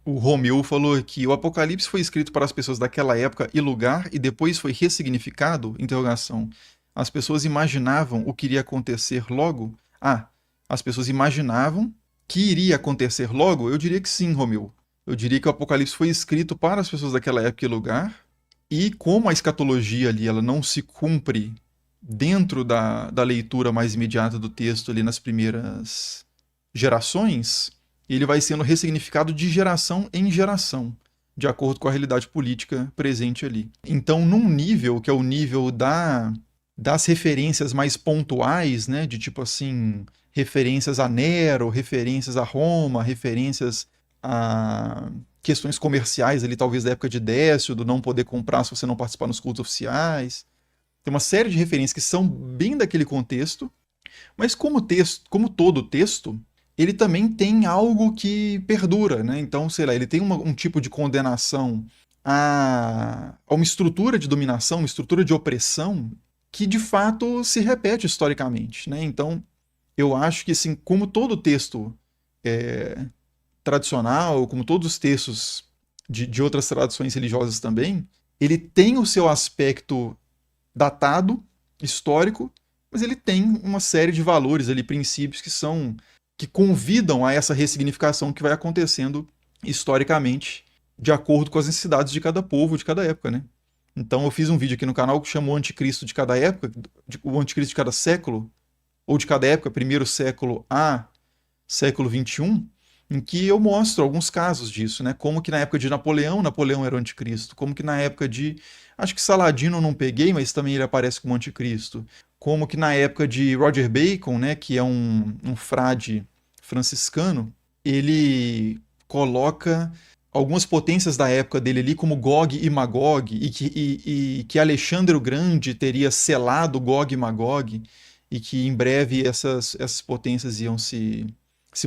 O Romeu falou que o Apocalipse foi escrito para as pessoas daquela época e lugar e depois foi ressignificado? Interrogação. As pessoas imaginavam o que iria acontecer logo? Ah, as pessoas imaginavam que iria acontecer logo? Eu diria que sim, Romeu. Eu diria que o Apocalipse foi escrito para as pessoas daquela época e lugar, e como a escatologia ali ela não se cumpre dentro da leitura mais imediata do texto ali nas primeiras gerações, ele vai sendo ressignificado de geração em geração, de acordo com a realidade política presente ali. Então, num nível que é o nível das referências mais pontuais, né, de tipo assim, referências a Nero, referências a Roma, referências a questões comerciais ali, talvez da época de Décio, do não poder comprar se você não participar nos cultos oficiais. Tem uma série de referências que são bem daquele contexto, mas como texto, como todo texto, ele também tem algo que perdura, né? Então, sei lá, ele tem um tipo de condenação a uma estrutura de dominação, uma estrutura de opressão que de fato se repete historicamente, né? Então, eu acho que assim, como todo texto é, tradicional, como todos os textos de outras tradições religiosas também, ele tem o seu aspecto datado, histórico, mas ele tem uma série de valores ali, princípios que convidam a essa ressignificação que vai acontecendo historicamente, de acordo com as necessidades de cada povo, de cada época, né? Então eu fiz um vídeo aqui no canal que chamou o Anticristo de cada época, o Anticristo de cada século, ou de cada época, primeiro século a século XXI, em que eu mostro alguns casos disso, né? Como que na época de Napoleão, Napoleão era o anticristo. Como que na época de, acho que Saladino eu não peguei, mas também ele aparece como anticristo. Como que na época de Roger Bacon, né, que é um frade franciscano, ele coloca algumas potências da época dele ali como Gog e Magog, e que Alexandre o Grande teria selado Gog e Magog, e que em breve essas potências iam se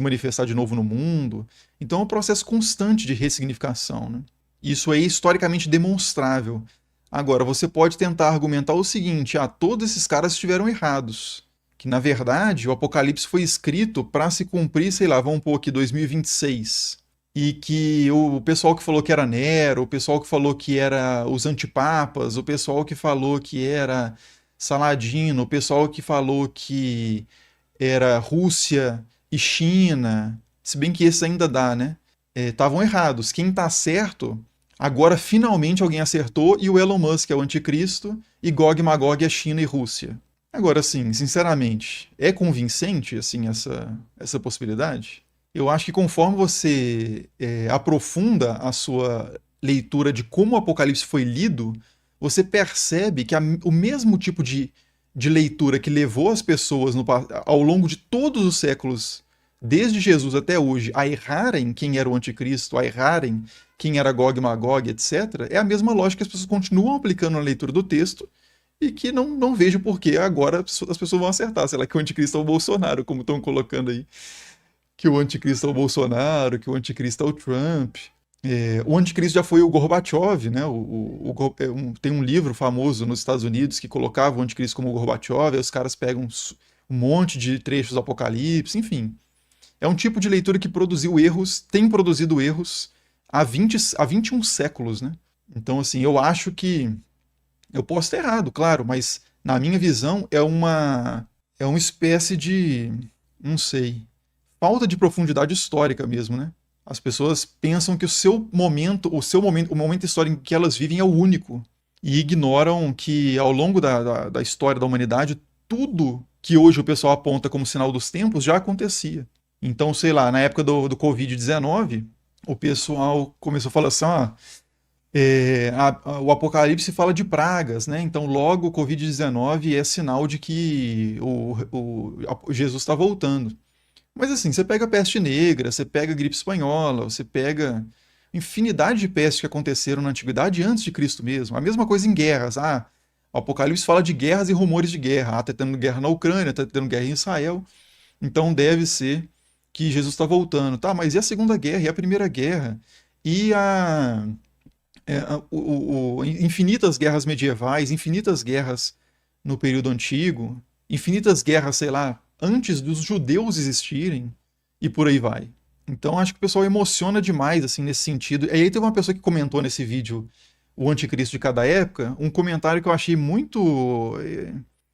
manifestar de novo no mundo. Então é um processo constante de ressignificação, né? Isso é historicamente demonstrável. Agora, você pode tentar argumentar o seguinte: todos esses caras estiveram errados. Que na verdade o Apocalipse foi escrito para se cumprir, sei lá, vamos pôr aqui 2026. E que o pessoal que falou que era Nero, o pessoal que falou que era os antipapas, o pessoal que falou que era Saladino, o pessoal que falou que era Rússia e China, se bem que esse ainda dá, né? Estavam errados. Quem está certo, agora finalmente alguém acertou e o Elon Musk é o anticristo e Gog e Magog é China e Rússia. Agora, sim, sinceramente, é convincente assim essa possibilidade? Eu acho que conforme você aprofunda a sua leitura de como o Apocalipse foi lido, você percebe que o mesmo tipo de leitura que levou as pessoas ao longo de todos os séculos, desde Jesus até hoje, a errarem quem era o anticristo, a errarem quem era Gog e Magog, etc., é a mesma lógica que as pessoas continuam aplicando na leitura do texto e que não vejo por que agora as pessoas vão acertar. Sei lá, que o anticristo é o Bolsonaro, como estão colocando aí. Que o anticristo é o Bolsonaro, que o anticristo é o Trump. O anticristo já foi o Gorbachev, né? Tem um livro famoso nos Estados Unidos que colocava o anticristo como o Gorbachev, aí os caras pegam um monte de trechos do Apocalipse, enfim. É um tipo de leitura que produziu erros, tem produzido erros há 21 séculos, né? Então, assim, eu acho que. Eu posso estar errado, claro, mas na minha visão é uma espécie de. Não sei. Falta de profundidade histórica mesmo, né? As pessoas pensam que o momento histórico em que elas vivem é o único e ignoram que ao longo da história da humanidade tudo que hoje o pessoal aponta como sinal dos tempos já acontecia. Então, sei lá, na época do Covid-19, o pessoal começou a falar assim: o Apocalipse fala de pragas, né? Então, logo o Covid-19 é sinal de que Jesus está voltando. Mas assim, você pega a peste negra, você pega a gripe espanhola, você pega infinidade de pestes que aconteceram na antiguidade antes de Cristo mesmo. A mesma coisa em guerras. O Apocalipse fala de guerras e rumores de guerra. Tá tendo guerra na Ucrânia, tá tendo guerra em Israel. Então deve ser que Jesus está voltando. Tá, mas e a Segunda Guerra? E a Primeira Guerra? E infinitas guerras medievais, infinitas guerras no período antigo, infinitas guerras, sei lá, antes dos judeus existirem, e por aí vai. Então acho que o pessoal emociona demais, assim, nesse sentido. E aí teve uma pessoa que comentou nesse vídeo o anticristo de cada época, um comentário que eu achei muito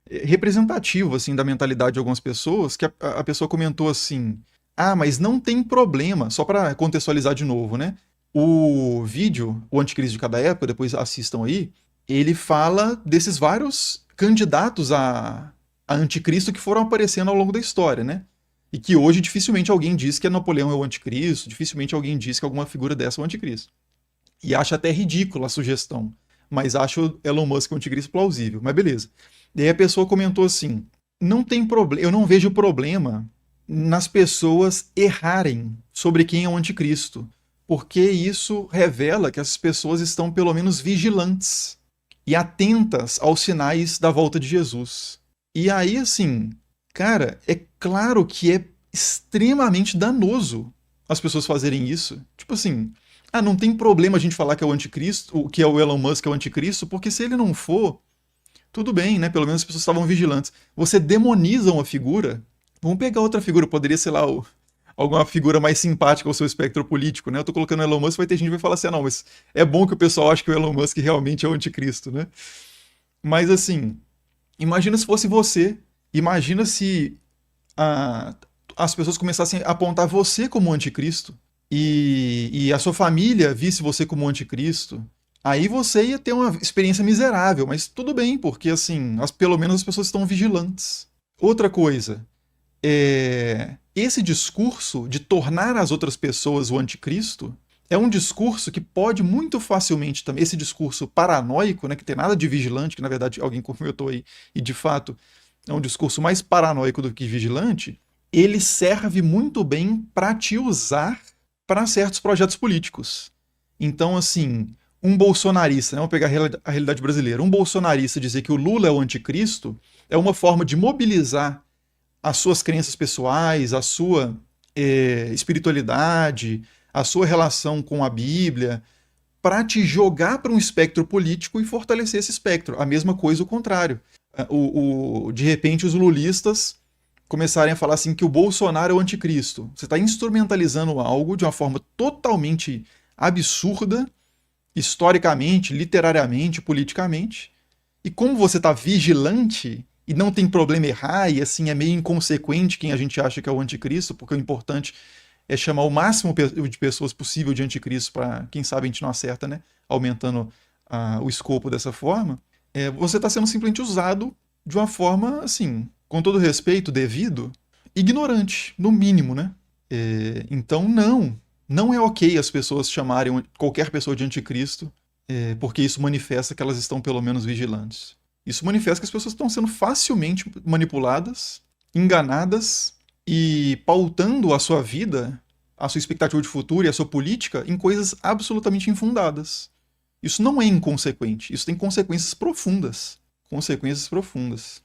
representativo, assim, da mentalidade de algumas pessoas, que a pessoa comentou assim, ah, mas não tem problema, só para contextualizar de novo, né? O vídeo, o anticristo de cada época, depois assistam aí, ele fala desses vários candidatos a anticristo que foram aparecendo ao longo da história, né? E que hoje dificilmente alguém diz que Napoleão é o anticristo, dificilmente alguém diz que alguma figura dessa é o anticristo. E acha até ridícula a sugestão, mas acho o Elon Musk o anticristo plausível, mas beleza. E aí a pessoa comentou assim, não tem problema, eu não vejo problema nas pessoas errarem sobre quem é o anticristo, porque isso revela que essas pessoas estão pelo menos vigilantes e atentas aos sinais da volta de Jesus. E aí, assim, cara, é claro que é extremamente danoso as pessoas fazerem isso. Tipo assim, ah, não tem problema a gente falar que é o anticristo, o que é o Elon Musk é o anticristo, porque se ele não for, tudo bem, né? Pelo menos as pessoas estavam vigilantes. Você demoniza uma figura. Vamos pegar outra figura, poderia ser lá alguma figura mais simpática ao seu espectro político, né? Eu tô colocando o Elon Musk, vai ter gente que vai falar assim, ah, não, mas é bom que o pessoal ache que o Elon Musk realmente é o anticristo, né? Mas assim, imagina se fosse você, imagina se a, as pessoas começassem a apontar você como anticristo e a sua família visse você como anticristo, aí você ia ter uma experiência miserável, mas tudo bem, porque assim, pelo menos as pessoas estão vigilantes. Outra coisa, esse discurso de tornar as outras pessoas o anticristo é um discurso que pode muito facilmente também, esse discurso paranoico, né, que tem nada de vigilante, que na verdade alguém comentou aí, e de fato é um discurso mais paranoico do que vigilante, ele serve muito bem para te usar para certos projetos políticos. Então, assim, um bolsonarista, né, vamos pegar a realidade brasileira, um bolsonarista dizer que o Lula é o anticristo é uma forma de mobilizar as suas crenças pessoais, a sua espiritualidade, a sua relação com a Bíblia, para te jogar para um espectro político e fortalecer esse espectro. A mesma coisa o contrário. De repente, os lulistas começarem a falar assim que o Bolsonaro é o anticristo. Você está instrumentalizando algo de uma forma totalmente absurda, historicamente, literariamente, politicamente. E como você está vigilante e não tem problema errar, e assim é meio inconsequente quem a gente acha que é o anticristo, porque o importante é chamar o máximo de pessoas possível de anticristo para, quem sabe, a gente não acerta, né? Aumentando o escopo dessa forma. Você está sendo simplesmente usado de uma forma, assim, com todo respeito devido, ignorante, no mínimo, né? Então, não é ok as pessoas chamarem qualquer pessoa de anticristo, porque isso manifesta que elas estão pelo menos vigilantes. Isso manifesta que as pessoas estão sendo facilmente manipuladas, enganadas e pautando a sua vida, a sua expectativa de futuro e a sua política em coisas absolutamente infundadas. Isso não é inconsequente, isso tem consequências profundas. Consequências profundas.